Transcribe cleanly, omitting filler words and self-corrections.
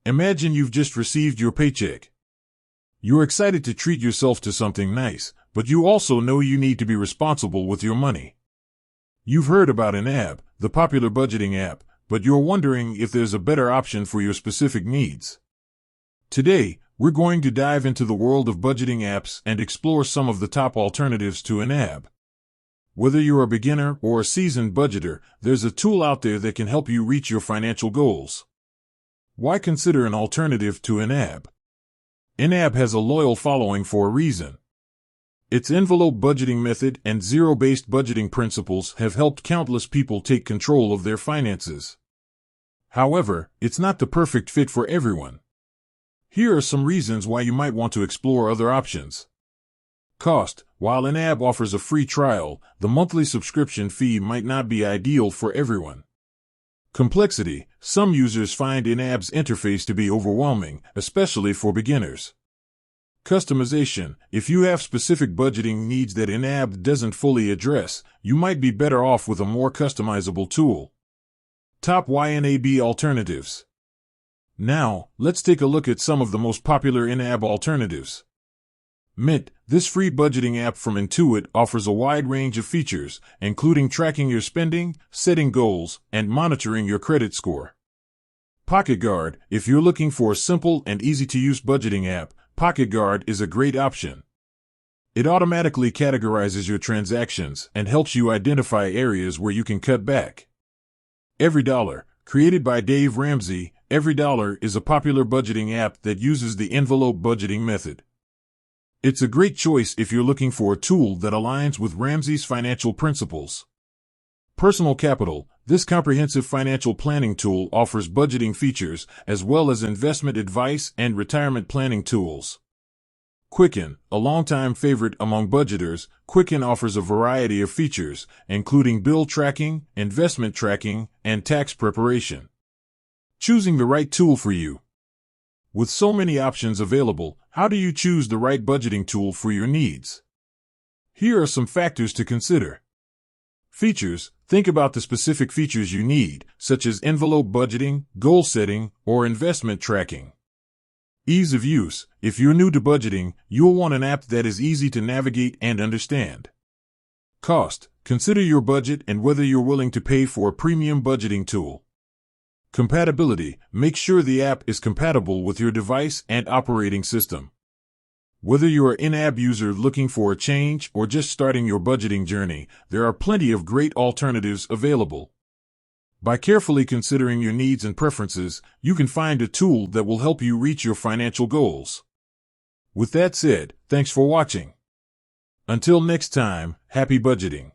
Imagine you've just received your paycheck. You're excited to treat yourself to something nice, but you also know you need to be responsible with your money. You've heard about YNAB, the popular budgeting app, but you're wondering if there's a better option for your specific needs. Today, we're going to dive into the world of budgeting apps and explore some of the top alternatives to YNAB. Whether you're a beginner or a seasoned budgeter, there's a tool out there that can help you reach your financial goals. Why consider an alternative to YNAB? YNAB has a loyal following for a reason. Its envelope budgeting method and zero-based budgeting principles have helped countless people take control of their finances. However, it's not the perfect fit for everyone. Here are some reasons why you might want to explore other options. Cost. While YNAB offers a free trial, the monthly subscription fee might not be ideal for everyone. Complexity. Some users find YNAB's interface to be overwhelming, especially for beginners. Customization. If you have specific budgeting needs that YNAB doesn't fully address, you might be better off with a more customizable tool. Top YNAB alternatives. Now, let's take a look at some of the most popular YNAB alternatives. Mint. This free budgeting app from Intuit offers a wide range of features, including tracking your spending, setting goals, and monitoring your credit score. PocketGuard. If you're looking for a simple and easy-to-use budgeting app, PocketGuard is a great option. It automatically categorizes your transactions and helps you identify areas where you can cut back. EveryDollar. Created by Dave Ramsey, EveryDollar is a popular budgeting app that uses the envelope budgeting method. It's a great choice if you're looking for a tool that aligns with Ramsey's financial principles. Personal Capital. This comprehensive financial planning tool offers budgeting features as well as investment advice and retirement planning tools. Quicken. A longtime favorite among budgeters, Quicken offers a variety of features, including bill tracking, investment tracking, and tax preparation. Choosing the right tool for you. With so many options available, how do you choose the right budgeting tool for your needs? Here are some factors to consider. Features. Think about the specific features you need, such as envelope budgeting, goal setting, or investment tracking. Ease of use. If you're new to budgeting, you'll want an app that is easy to navigate and understand. Cost. Consider your budget and whether you're willing to pay for a premium budgeting tool. Compatibility. Make sure the app is compatible with your device and operating system. Whether you're an YNAB user looking for a change or just starting your budgeting journey, there are plenty of great alternatives available. By carefully considering your needs and preferences, you can find a tool that will help you reach your financial goals. With that said, thanks for watching. Until next time, happy budgeting.